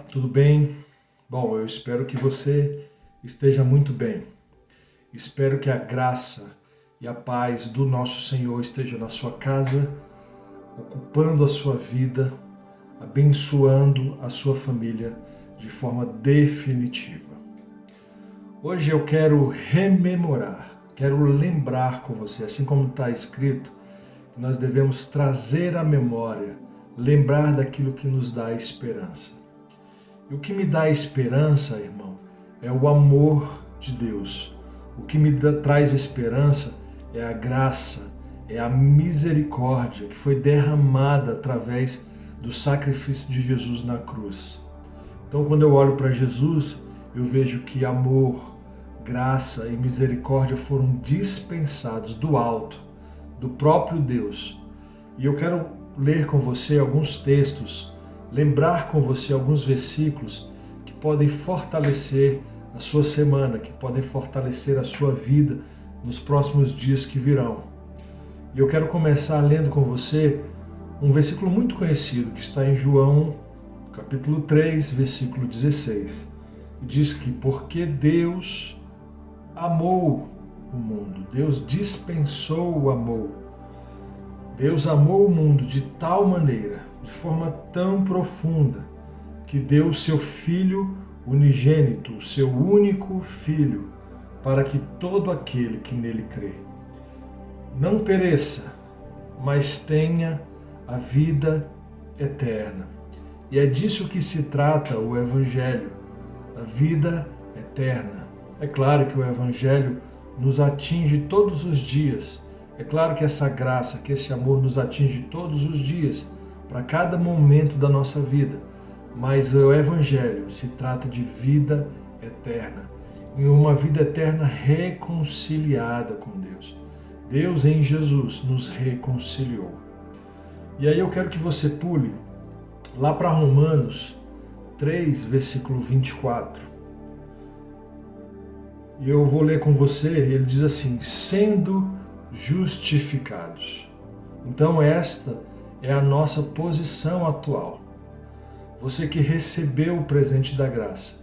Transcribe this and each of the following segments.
tudo bem? Bom, eu espero que você esteja muito bem. Espero que a graça e a paz do nosso Senhor esteja na sua casa, ocupando a sua vida, abençoando a sua família de forma definitiva. Hoje eu quero rememorar, quero lembrar com você, assim como está escrito, que nós devemos trazer à memória, lembrar daquilo que nos dá esperança. E o que me dá esperança, irmão, é o amor de Deus. O que me traz esperança é a graça, é a misericórdia que foi derramada através do sacrifício de Jesus na cruz. Então, quando eu olho para Jesus, eu vejo que amor, graça e misericórdia foram dispensados do alto, do próprio Deus. E eu quero ler com você alguns textos, lembrar com você alguns versículos que podem fortalecer a sua semana, que podem fortalecer a sua vida nos próximos dias que virão. E eu quero começar lendo com você um versículo muito conhecido que está em João, capítulo 3, versículo 16. E diz que porque Deus amou o mundo, Deus dispensou o amor. Deus amou o mundo de tal maneira, de forma tão profunda, que deu o seu Filho unigênito, o seu único Filho, para que todo aquele que nele crê não pereça, mas tenha a vida eterna. E é disso que se trata o Evangelho, a vida eterna. É claro que o Evangelho nos atinge todos os dias. É claro que essa graça, que esse amor nos atinge todos os dias, para cada momento da nossa vida. Mas o Evangelho se trata de vida eterna. E uma vida eterna reconciliada com Deus. Deus em Jesus nos reconciliou. E aí eu quero que você pule lá para Romanos 3, versículo 24. E eu vou ler com você, ele diz assim, sendo justificados. Então esta é a nossa posição atual. Você que recebeu o presente da graça,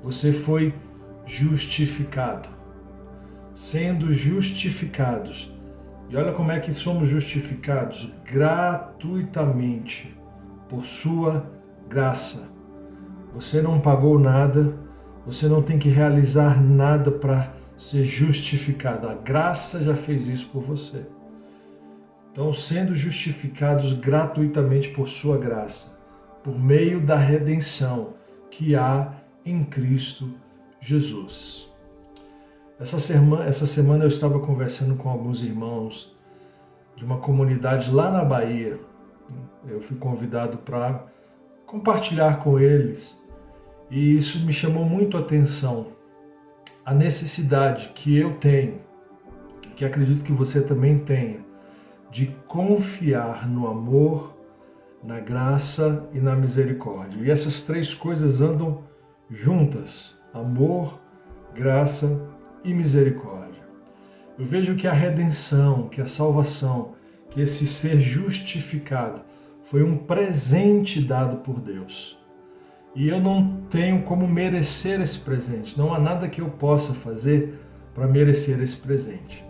você foi justificado. Sendo justificados. E olha como é que somos justificados, gratuitamente, por sua graça. Você não pagou nada, você não tem que realizar nada para ser justificado. A graça já fez isso por você. Então, sendo justificados gratuitamente por sua graça, por meio da redenção que há em Cristo Jesus. Essa semana eu estava conversando com alguns irmãos de uma comunidade lá na Bahia. Eu fui convidado para compartilhar com eles e isso me chamou muito a atenção. A necessidade que eu tenho, que acredito que você também tenha, de confiar no amor, na graça e na misericórdia. E essas três coisas andam juntas: amor, graça e misericórdia. Eu vejo que a redenção, que a salvação, que esse ser justificado foi um presente dado por Deus. E eu não tenho como merecer esse presente. Não há nada que eu possa fazer para merecer esse presente.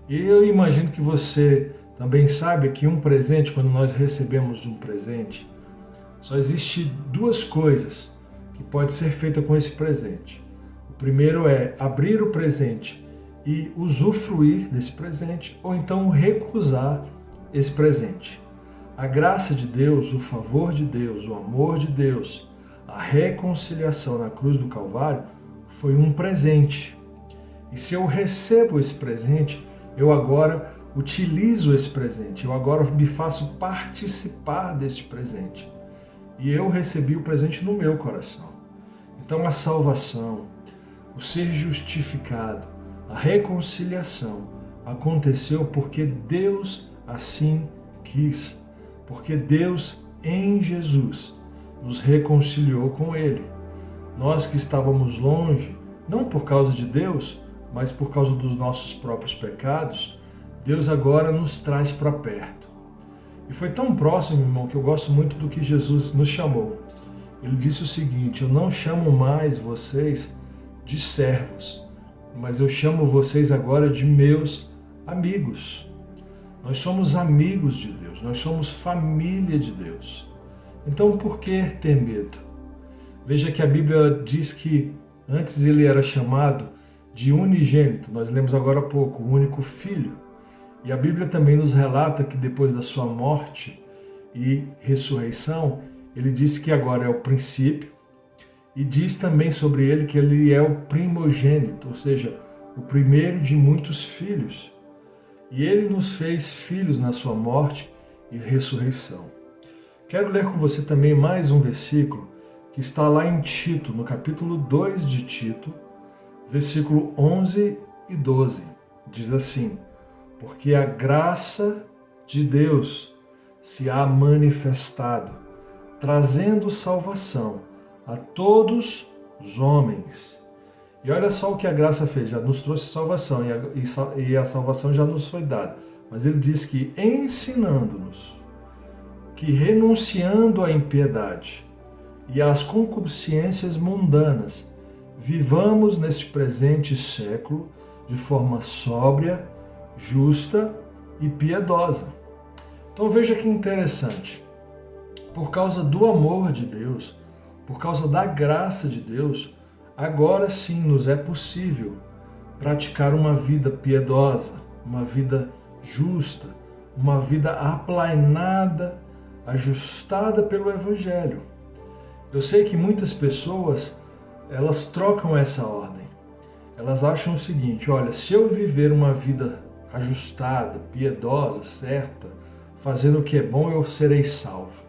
E eu imagino que você também sabe que um presente, quando nós recebemos um presente, só existe duas coisas que pode ser feita com esse presente. O primeiro é abrir o presente e usufruir desse presente, ou então recusar esse presente. A graça de Deus, o favor de Deus, o amor de Deus, a reconciliação na cruz do Calvário foi um presente. E se eu recebo esse presente, eu agora utilizo esse presente, eu agora me faço participar desse presente. E eu recebi o presente no meu coração. Então a salvação, o ser justificado, a reconciliação aconteceu porque Deus assim quis. Porque Deus em Jesus nos reconciliou com Ele. Nós que estávamos longe, não por causa de Deus, mas por causa dos nossos próprios pecados, Deus agora nos traz para perto. E foi tão próximo, irmão, que eu gosto muito do que Jesus nos chamou. Ele disse o seguinte: eu não chamo mais vocês de servos, mas eu chamo vocês agora de meus amigos. Nós somos amigos de Deus, nós somos família de Deus. Então por que ter medo? Veja que a Bíblia diz que antes ele era chamado de unigênito, nós lemos agora há pouco, o único filho. E a Bíblia também nos relata que depois da sua morte e ressurreição, ele disse que agora é o princípio, e diz também sobre ele que ele é o primogênito, ou seja, o primeiro de muitos filhos. E ele nos fez filhos na sua morte e ressurreição. Quero ler com você também mais um versículo que está lá em Tito, no capítulo 2 de Tito, versículo 11 e 12. Diz assim: porque a graça de Deus se há manifestado, trazendo salvação a todos os homens. E olha só o que a graça fez, já nos trouxe salvação e a salvação já nos foi dada. Mas ele diz que ensinando-nos que renunciando à impiedade e às concupiscências mundanas, vivamos neste presente século de forma sóbria, justa e piedosa. Então veja que interessante. Por causa do amor de Deus, por causa da graça de Deus, agora sim nos é possível praticar uma vida piedosa, uma vida justa, uma vida aplainada, ajustada pelo Evangelho. Eu sei que muitas pessoas, elas trocam essa ordem. Elas acham o seguinte: olha, se eu viver uma vida ajustada, piedosa, certa, fazendo o que é bom, eu serei salvo.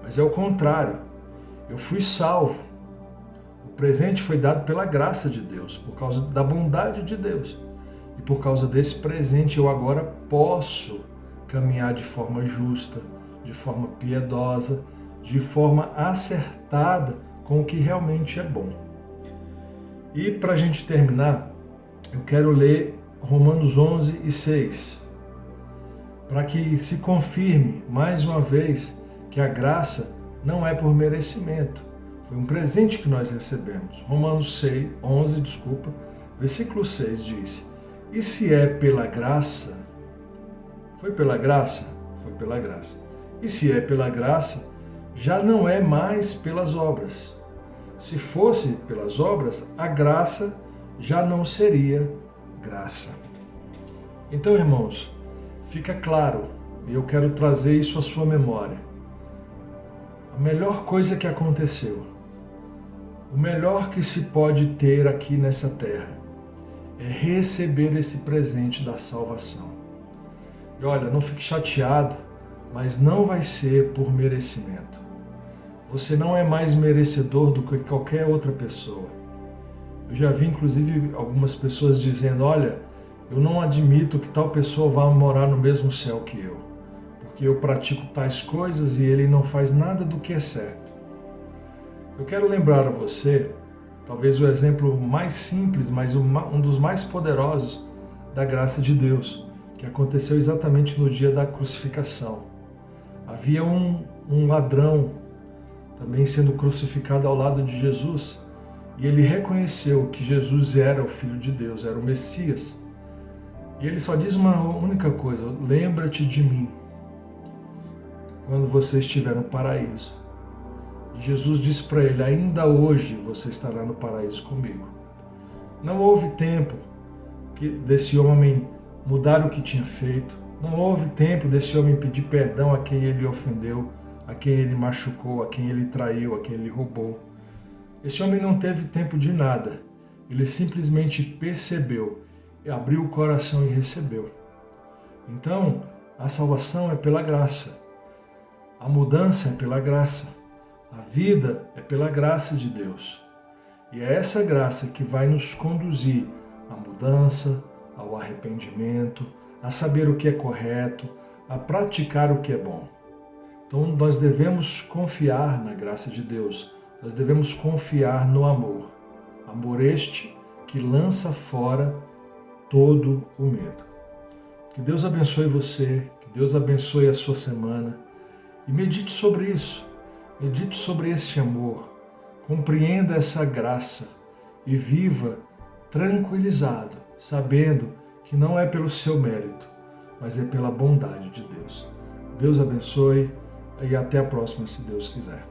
Mas é o contrário. Eu fui salvo. O presente foi dado pela graça de Deus, por causa da bondade de Deus. E por causa desse presente eu agora posso caminhar de forma justa, de forma piedosa, de forma acertada com o que realmente é bom. E para a gente terminar, eu quero ler Romanos 11 e 6, para que se confirme mais uma vez que a graça não é por merecimento, foi um presente que nós recebemos. Romanos 11, versículo 6 diz: e se é pela graça, foi pela graça? Foi pela graça. E se é pela graça, já não é mais pelas obras. Se fosse pelas obras, a graça já não seria graça. Então, irmãos, fica claro, e eu quero trazer isso à sua memória. A melhor coisa que aconteceu, o melhor que se pode ter aqui nessa terra, é receber esse presente da salvação. E olha, não fique chateado, mas não vai ser por merecimento. Você não é mais merecedor do que qualquer outra pessoa. Eu já vi, inclusive, algumas pessoas dizendo: olha, eu não admito que tal pessoa vá morar no mesmo céu que eu, porque eu pratico tais coisas e ele não faz nada do que é certo. Eu quero lembrar a você, talvez o exemplo mais simples, mas um dos mais poderosos da graça de Deus, que aconteceu exatamente no dia da crucificação. Havia um ladrão também sendo crucificado ao lado de Jesus, e ele reconheceu que Jesus era o Filho de Deus, era o Messias. E ele só diz uma única coisa: lembra-te de mim quando você estiver no paraíso. E Jesus disse para ele: ainda hoje você estará no paraíso comigo. Não houve tempo desse homem mudar o que tinha feito, não houve tempo desse homem pedir perdão a quem ele ofendeu, a quem ele machucou, a quem ele traiu, a quem ele roubou. Esse homem não teve tempo de nada. Ele simplesmente percebeu, abriu o coração e recebeu. Então, a salvação é pela graça. A mudança é pela graça. A vida é pela graça de Deus. E é essa graça que vai nos conduzir à mudança, ao arrependimento, a saber o que é correto, a praticar o que é bom. Então nós devemos confiar na graça de Deus, nós devemos confiar no amor. Amor este que lança fora todo o medo. Que Deus abençoe você, que Deus abençoe a sua semana e medite sobre isso. Medite sobre esse amor, compreenda essa graça e viva tranquilizado, sabendo que não é pelo seu mérito, mas é pela bondade de Deus. Deus abençoe e até a próxima, se Deus quiser.